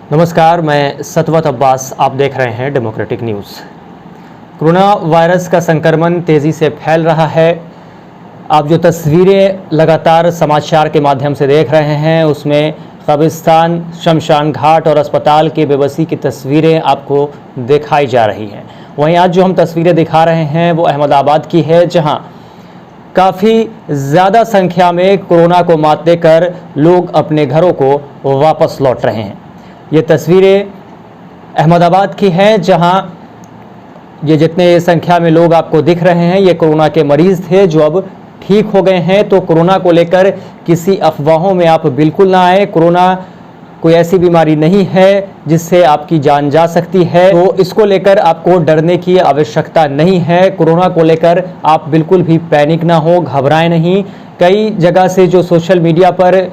नमस्कार, मैं सतवत अब्बास। आप देख रहे हैं डेमोक्रेटिक न्यूज़। कोरोना वायरस का संक्रमण तेज़ी से फैल रहा है। आप जो तस्वीरें लगातार समाचार के माध्यम से देख रहे हैं उसमें कब्रिस्तान, शमशान घाट और अस्पताल के बेबसी की तस्वीरें आपको दिखाई जा रही हैं। वहीं आज जो हम तस्वीरें दिखा रहे हैं वो अहमदाबाद की है, जहां काफ़ी ज़्यादा संख्या में कोरोना को मात देकर लोग अपने घरों को वापस लौट रहे हैं। ये तस्वीरें अहमदाबाद की हैं, जहां ये जितने संख्या में लोग आपको दिख रहे हैं ये कोरोना के मरीज़ थे जो अब ठीक हो गए हैं। तो कोरोना को लेकर किसी अफवाहों में आप बिल्कुल ना आए। कोरोना कोई ऐसी बीमारी नहीं है जिससे आपकी जान जा सकती है, तो इसको लेकर आपको डरने की आवश्यकता नहीं है। कोरोना को लेकर आप बिल्कुल भी पैनिक ना हो, घबराएं नहीं। कई जगह से जो सोशल मीडिया पर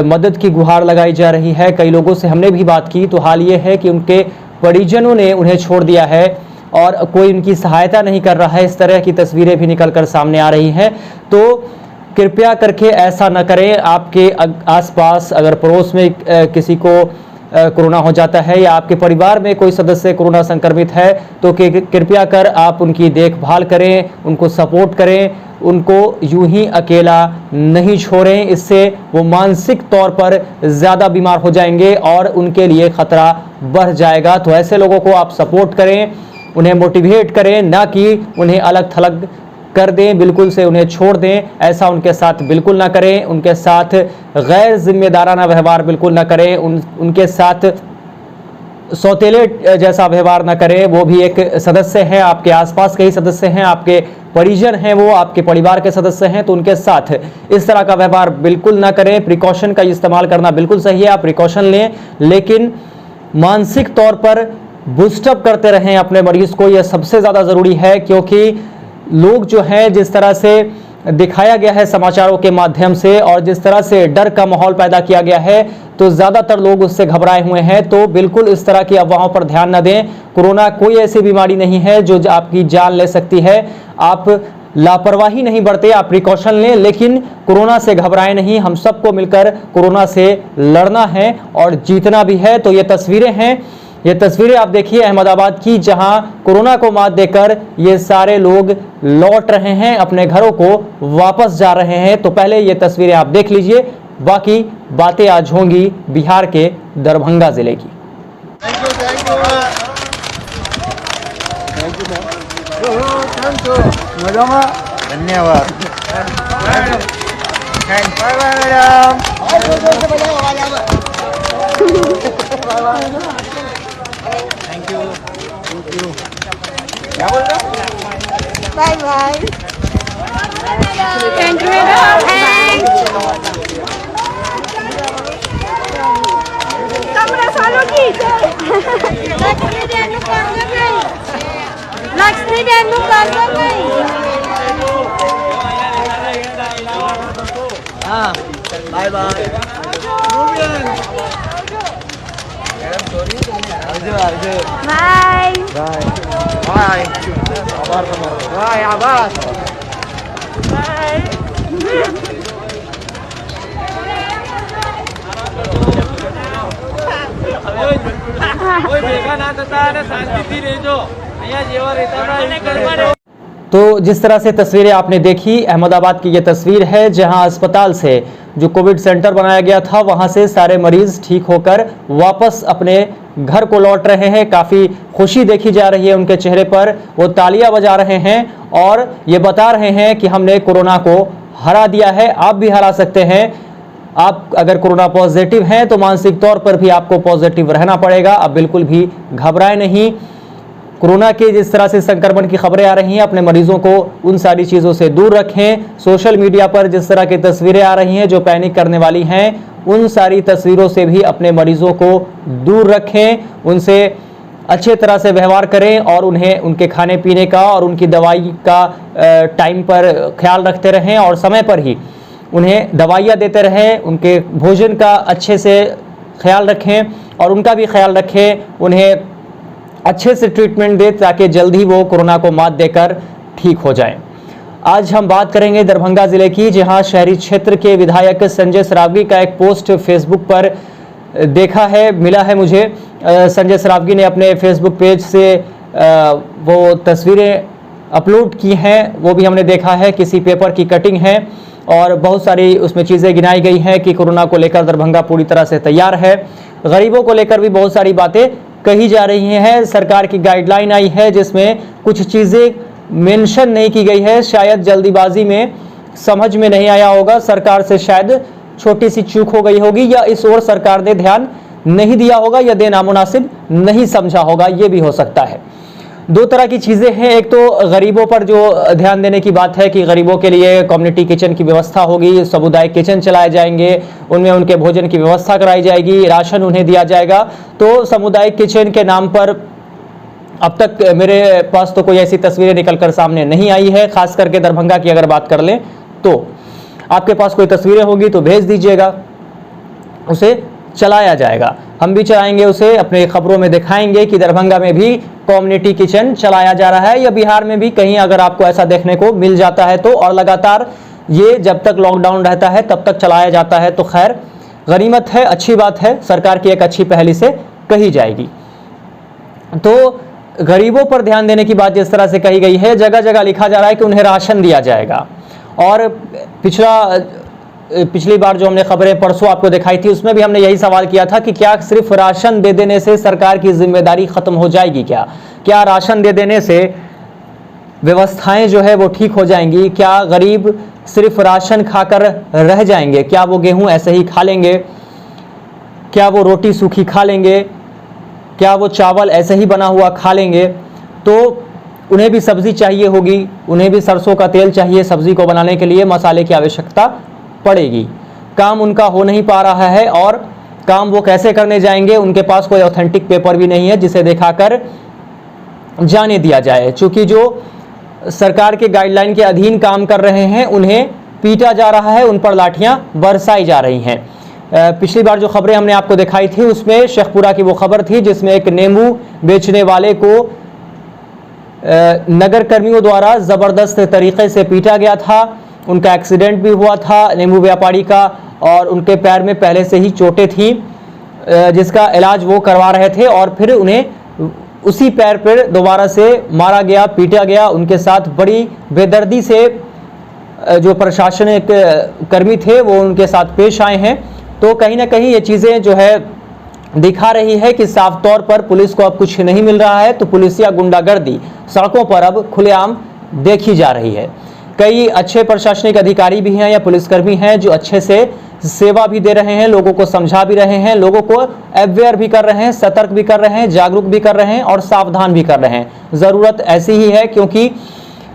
मदद की गुहार लगाई जा रही है, कई लोगों से हमने भी बात की, तो हाल ये है कि उनके परिजनों ने उन्हें छोड़ दिया है और कोई उनकी सहायता नहीं कर रहा है। इस तरह की तस्वीरें भी निकलकर सामने आ रही हैं। तो कृपया करके ऐसा न करें। आपके आसपास अगर पड़ोस में किसी को कोरोना हो जाता है या आपके परिवार में कोई सदस्य कोरोना संक्रमित है तो कृपया कर आप उनकी देखभाल करें, उनको सपोर्ट करें, उनको यूं ही अकेला नहीं छोड़ें। इससे वो मानसिक तौर पर ज़्यादा बीमार हो जाएंगे और उनके लिए ख़तरा बढ़ जाएगा। तो ऐसे लोगों को आप सपोर्ट करें, उन्हें मोटिवेट करें, ना कि उन्हें अलग थलग कर दें, बिल्कुल से उन्हें छोड़ दें। ऐसा उनके साथ बिल्कुल ना करें। उनके साथ गैर जिम्मेदाराना व्यवहार बिल्कुल ना करें। उनके साथ सौतेले जैसा व्यवहार ना करें। वो भी एक सदस्य हैं, आपके आसपास के ही सदस्य हैं, आपके परिजन हैं, वो आपके परिवार के सदस्य हैं, तो उनके साथ इस तरह का व्यवहार बिल्कुल ना करें। प्रिकॉशन का इस्तेमाल करना बिल्कुल सही है, आप प्रिकॉशन लें, लेकिन मानसिक तौर पर बूस्टअप करते रहें अपने मरीज को। यह सबसे ज़्यादा ज़रूरी है, क्योंकि लोग जो हैं, जिस तरह से दिखाया गया है समाचारों के माध्यम से और जिस तरह से डर का माहौल पैदा किया गया है, तो ज़्यादातर लोग उससे घबराए हुए हैं। तो बिल्कुल इस तरह की अफवाहों पर ध्यान न दें। कोरोना कोई ऐसी बीमारी नहीं है जो आपकी जान ले सकती है। आप लापरवाही नहीं बरतें, आप प्रिकॉशन लें, लेकिन कोरोना से घबराएं नहीं। हम सबको मिलकर कोरोना से लड़ना है और जीतना भी है। तो ये तस्वीरें हैं, ये तस्वीरें आप देखिए अहमदाबाद की, जहां कोरोना को मात देकर ये सारे लोग लौट रहे हैं, अपने घरों को वापस जा रहे हैं। तो पहले ये तस्वीरें आप देख लीजिए, बाकी बातें आज होंगी बिहार के दरभंगा जिले की। धन्यवाद। क्या बोल रहे हो? Bye bye. Thank you madam. कमरा सालों की लक्ष्मी देनु काम कर गई, लक्ष्मी देनु काम कर गई। हाँ, bye bye. Bye bye. Bye आवाज। बाय। तो जिस तरह से तस्वीरें आपने देखी, अहमदाबाद की ये तस्वीर है, जहां अस्पताल से जो कोविड सेंटर बनाया गया था वहां से सारे मरीज ठीक होकर वापस अपने घर को लौट रहे हैं। काफ़ी खुशी देखी जा रही है उनके चेहरे पर, वो तालियां बजा रहे हैं और ये बता रहे हैं कि हमने कोरोना को हरा दिया है। आप भी हरा सकते हैं। आप अगर कोरोना पॉजिटिव हैं तो मानसिक तौर पर भी आपको पॉजिटिव रहना पड़ेगा। आप बिल्कुल भी घबराएं नहीं। कोरोना के जिस तरह से संक्रमण की खबरें आ रही हैं, अपने मरीजों को उन सारी चीज़ों से दूर रखें। सोशल मीडिया पर जिस तरह की तस्वीरें आ रही हैं जो पैनिक करने वाली हैं, उन सारी तस्वीरों से भी अपने मरीजों को दूर रखें। उनसे अच्छे तरह से व्यवहार करें और उन्हें उनके खाने पीने का और उनकी दवाई का टाइम पर ख्याल रखते रहें और समय पर ही उन्हें दवाइयाँ देते रहें। उनके भोजन का अच्छे से ख्याल रखें और उनका भी ख्याल रखें। उन्हें अच्छे से ट्रीटमेंट दें ताकि जल्द ही वो कोरोना को मात देकर ठीक हो जाएं। आज हम बात करेंगे दरभंगा जिले की, जहां शहरी क्षेत्र के विधायक संजय सरावगी का एक पोस्ट फेसबुक पर देखा है, मिला है मुझे। संजय सरावगी ने अपने फेसबुक पेज से वो तस्वीरें अपलोड की हैं, वो भी हमने देखा है। किसी पेपर की कटिंग है और बहुत सारी उसमें चीज़ें गिनाई गई हैं कि कोरोना को लेकर दरभंगा पूरी तरह से तैयार है। गरीबों को लेकर भी बहुत सारी बातें कही जा रही हैं। सरकार की गाइडलाइन आई है जिसमें कुछ चीज़ें मेंशन नहीं की गई है। शायद जल्दीबाजी में समझ में नहीं आया होगा, सरकार से शायद छोटी सी चूक हो गई होगी, या इस ओर सरकार ने ध्यान नहीं दिया होगा या देना मुनासिब नहीं समझा होगा, ये भी हो सकता है। दो तरह की चीज़ें हैं। एक तो गरीबों पर जो ध्यान देने की बात है कि गरीबों के लिए कम्युनिटी किचन की व्यवस्था होगी, सामुदायिक किचन चलाए जाएंगे, उनमें उनके भोजन की व्यवस्था कराई जाएगी, राशन उन्हें दिया जाएगा। तो सामुदायिक किचन के नाम पर अब तक मेरे पास तो कोई ऐसी तस्वीरें निकल कर सामने नहीं आई है। खास करके दरभंगा की अगर बात कर लें तो आपके पास कोई तस्वीरें होंगी तो भेज दीजिएगा, उसे चलाया जाएगा। हम भी चलाएंगे, उसे अपने खबरों में दिखाएंगे कि दरभंगा में भी कम्युनिटी किचन चलाया जा रहा है, या बिहार में भी कहीं अगर आपको ऐसा देखने को मिल जाता है तो। और लगातार ये जब तक लॉकडाउन रहता है तब तक चलाया जाता है, तो खैर गनीमत है, अच्छी बात है, सरकार की एक अच्छी पहल से कही जाएगी। तो गरीबों पर ध्यान देने की बात जिस तरह से कही गई है, जगह जगह लिखा जा रहा है कि उन्हें राशन दिया जाएगा। और पिछली बार जो हमने खबरें परसों आपको दिखाई थी उसमें भी हमने यही सवाल किया था कि क्या सिर्फ राशन दे देने से सरकार की जिम्मेदारी खत्म हो जाएगी? क्या राशन दे देने से व्यवस्थाएं जो है वो ठीक हो जाएंगी? क्या गरीब सिर्फ राशन खाकर रह जाएंगे? क्या वो गेहूं ऐसे ही खा लेंगे? क्या वो रोटी सूखी खा लेंगे? क्या वो चावल ऐसे ही बना हुआ खा लेंगे? तो उन्हें भी सब्जी चाहिए होगी, उन्हें भी सरसों का तेल चाहिए सब्जी को बनाने के लिए, मसाले की आवश्यकता पड़ेगी। काम उनका हो नहीं पा रहा है, और काम वो कैसे करने जाएंगे? उनके पास कोई ऑथेंटिक पेपर भी नहीं है जिसे दिखाकर जाने दिया जाए। चूंकि जो सरकार के गाइडलाइन के अधीन काम कर रहे हैं उन्हें पीटा जा रहा है, उन पर लाठियां बरसाई जा रही हैं। पिछली बार जो खबरें हमने आपको दिखाई थी उसमें शेखपुरा की वो खबर थी जिसमें एक नींबू बेचने वाले को नगर कर्मियों द्वारा ज़बरदस्त तरीके से पीटा गया था। उनका एक्सीडेंट भी हुआ था नींबू व्यापारी का, और उनके पैर में पहले से ही चोटें थी जिसका इलाज वो करवा रहे थे, और फिर उन्हें उसी पैर पर दोबारा से मारा गया, पीटा गया। उनके साथ बड़ी बेदर्दी से जो प्रशासनिक कर्मी थे वो उनके साथ पेश आए हैं। तो कहीं ना कहीं ये चीज़ें जो है दिखा रही है कि साफ तौर पर पुलिस को अब कुछ नहीं मिल रहा है, तो पुलिसिया गुंडागर्दी सड़कों पर अब खुलेआम देखी जा रही है। कई अच्छे प्रशासनिक अधिकारी भी हैं या पुलिसकर्मी हैं जो अच्छे से सेवा भी दे रहे हैं, लोगों को समझा भी रहे हैं, लोगों को अवेयर भी कर रहे हैं, सतर्क भी कर रहे हैं, जागरूक भी कर रहे हैं और सावधान भी कर रहे हैं। ज़रूरत ऐसी ही है, क्योंकि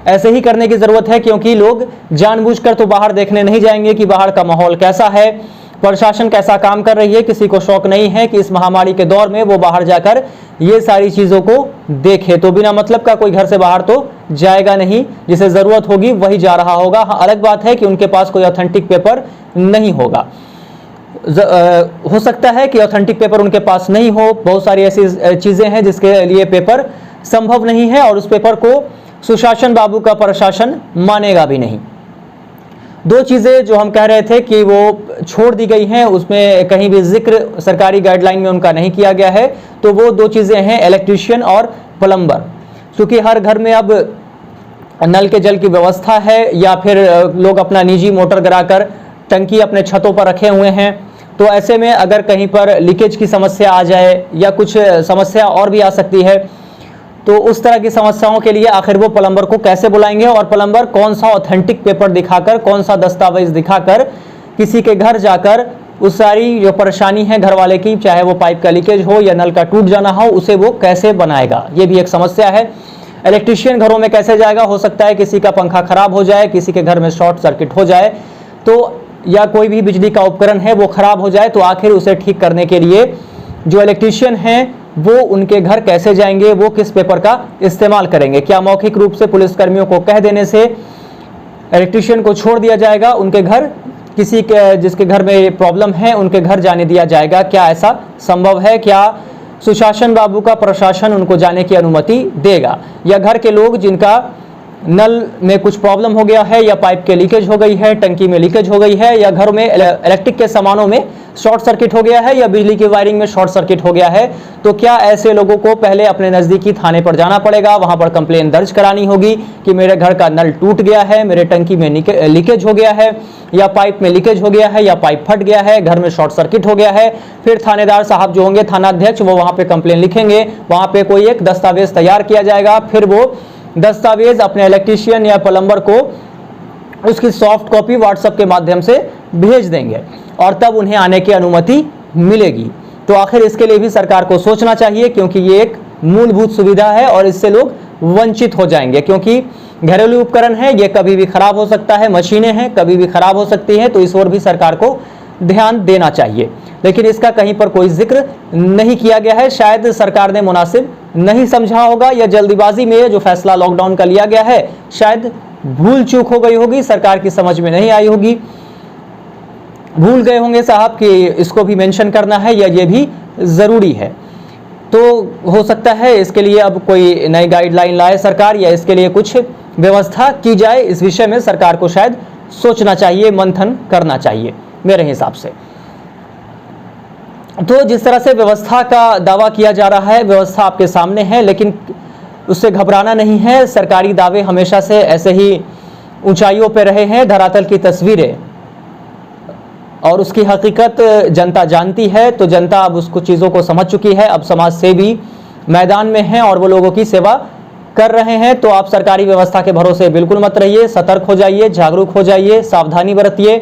ऐसे ही करने की ज़रूरत है, क्योंकि लोग जानबूझकर तो बाहर देखने नहीं जाएंगे कि बाहर का माहौल कैसा है, प्रशासन कैसा काम कर रही है। किसी को शौक नहीं है कि इस महामारी के दौर में वो बाहर जाकर ये सारी चीज़ों को देखे। तो बिना मतलब का कोई घर से बाहर तो जाएगा नहीं, जिसे ज़रूरत होगी वही जा रहा होगा। हाँ, अलग बात है कि उनके पास कोई ऑथेंटिक पेपर नहीं होगा। हो सकता है कि ऑथेंटिक पेपर उनके पास नहीं हो, बहुत सारी ऐसी चीज़ें हैं जिसके लिए पेपर संभव नहीं है, और उस पेपर को सुशासन बाबू का प्रशासन मानेगा भी नहीं। दो चीज़ें जो हम कह रहे थे कि वो छोड़ दी गई हैं, उसमें कहीं भी जिक्र सरकारी गाइडलाइन में उनका नहीं किया गया है। तो वो दो चीज़ें हैं, इलेक्ट्रीशियन और प्लम्बर। क्योंकि हर घर में अब नल के जल की व्यवस्था है, या फिर लोग अपना निजी मोटर गिराकर टंकी अपने छतों पर रखे हुए हैं। तो ऐसे में अगर कहीं पर लीकेज की समस्या आ जाए या कुछ समस्या और भी आ सकती है, तो उस तरह की समस्याओं के लिए आखिर वो प्लम्बर को कैसे बुलाएंगे, और प्लम्बर कौन सा ऑथेंटिक पेपर दिखाकर, कौन सा दस्तावेज दिखाकर किसी के घर जाकर उस सारी जो परेशानी है घर वाले की, चाहे वो पाइप का लीकेज हो या नल का टूट जाना हो, उसे वो कैसे बनाएगा? ये भी एक समस्या है। इलेक्ट्रीशियन घरों में कैसे जाएगा? हो सकता है किसी का पंखा खराब हो जाए, किसी के घर में शॉर्ट सर्किट हो जाए, तो या कोई भी बिजली का उपकरण है वो खराब हो जाए, तो आखिर उसे ठीक करने के लिए जो इलेक्ट्रीशियन हैं वो उनके घर कैसे जाएंगे? वो किस पेपर का इस्तेमाल करेंगे? क्या मौखिक रूप से पुलिसकर्मियों को कह देने से इलेक्ट्रीशियन को छोड़ दिया जाएगा? उनके घर, किसी के जिसके घर में प्रॉब्लम है उनके घर जाने दिया जाएगा? क्या ऐसा संभव है? क्या सुशासन बाबू का प्रशासन उनको जाने की अनुमति देगा? या घर के लोग जिनका नल में कुछ प्रॉब्लम हो गया है, या पाइप के लीकेज हो गई है, टंकी में लीकेज हो गई है, या घर में इलेक्ट्रिक के सामानों में शॉर्ट सर्किट हो गया है या बिजली की वायरिंग में शॉर्ट सर्किट हो गया है, तो क्या ऐसे लोगों को पहले अपने नज़दीकी थाने पर जाना पड़ेगा, वहां पर कंप्लेन दर्ज करानी होगी कि मेरे घर का नल टूट गया है, मेरे टंकी में लीकेज हो गया है, या पाइप में लीकेज हो गया है, या पाइप फट गया है, घर में शॉर्ट सर्किट हो गया है। फिर थानेदार साहब जो होंगे, थानाध्यक्ष, वो वहां पे कंप्लेन लिखेंगे, वहां पे कोई एक दस्तावेज तैयार किया जाएगा, फिर वो दस्तावेज अपने इलेक्ट्रीशियन या प्लम्बर को उसकी सॉफ्ट कॉपी व्हाट्सएप के माध्यम से भेज देंगे और तब उन्हें आने की अनुमति मिलेगी। तो आखिर इसके लिए भी सरकार को सोचना चाहिए, क्योंकि ये एक मूलभूत सुविधा है और इससे लोग वंचित हो जाएंगे, क्योंकि घरेलू उपकरण है, ये कभी भी खराब हो सकता है, मशीनें हैं कभी भी खराब हो सकती हैं, तो इस ओर भी सरकार को ध्यान देना चाहिए। लेकिन इसका कहीं पर कोई जिक्र नहीं किया गया है। शायद सरकार ने मुनासिब नहीं समझा होगा, या जल्दीबाजी में जो फैसला लॉकडाउन का लिया गया है शायद भूल चूक हो गई होगी, सरकार की समझ में नहीं आई होगी, भूल गए होंगे साहब कि इसको भी मेंशन करना है या ये भी ज़रूरी है। तो हो सकता है इसके लिए अब कोई नई गाइडलाइन लाए सरकार, या इसके लिए कुछ व्यवस्था की जाए। इस विषय में सरकार को शायद सोचना चाहिए, मंथन करना चाहिए मेरे हिसाब से। तो जिस तरह से व्यवस्था का दावा किया जा रहा है, व्यवस्था आपके सामने है, लेकिन उससे घबराना नहीं है। सरकारी दावे हमेशा से ऐसे ही ऊंचाइयों पर रहे हैं। धरातल की तस्वीरें और उसकी हकीकत जनता जानती है, तो जनता अब उसको चीज़ों को समझ चुकी है। अब समाज सेवी मैदान में हैं और वो लोगों की सेवा कर रहे हैं। तो आप सरकारी व्यवस्था के भरोसे बिल्कुल मत रहिए, सतर्क हो जाइए, जागरूक हो जाइए, सावधानी बरतिए।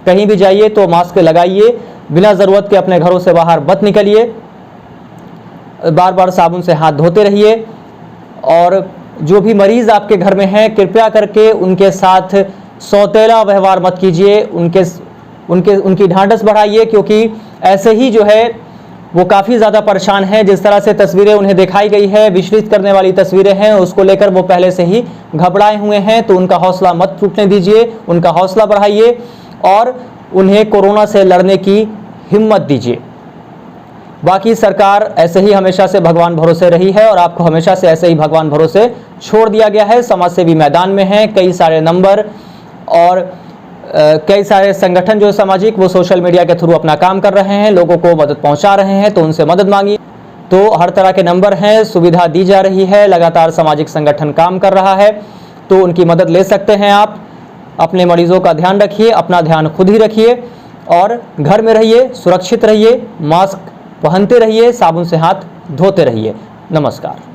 कहीं भी जाइए तो मास्क लगाइए, बिना ज़रूरत के अपने घरों से बाहर मत निकलिए, बार बार साबुन से हाथ धोते रहिए। और जो भी मरीज़ आपके घर में हैं, कृपया करके उनके साथ सौतेला व्यवहार मत कीजिए, उनकी ढांढस बढ़ाइए, क्योंकि ऐसे ही जो है वो काफ़ी ज़्यादा परेशान हैं। जिस तरह से तस्वीरें उन्हें दिखाई गई है, विचलित करने वाली तस्वीरें हैं, उसको लेकर वो पहले से ही घबराए हुए हैं। तो उनका हौसला मत टूटने दीजिए, उनका हौसला बढ़ाइए और उन्हें कोरोना से लड़ने की हिम्मत दीजिए। बाकी सरकार ऐसे ही हमेशा से भगवान भरोसे रही है और आपको हमेशा से ऐसे ही भगवान भरोसे छोड़ दिया गया है। समाज सेवी मैदान में हैं, कई सारे नंबर और कई सारे संगठन जो सामाजिक, वो सोशल मीडिया के थ्रू अपना काम कर रहे हैं, लोगों को मदद पहुंचा रहे हैं, तो उनसे मदद मांगिए। तो हर तरह के नंबर हैं, सुविधा दी जा रही है, लगातार सामाजिक संगठन काम कर रहा है, तो उनकी मदद ले सकते हैं आप। अपने मरीजों का ध्यान रखिए, अपना ध्यान खुद ही रखिए और घर में रहिए, सुरक्षित रहिए, मास्क पहनते रहिए, साबुन से हाथ धोते रहिए। नमस्कार।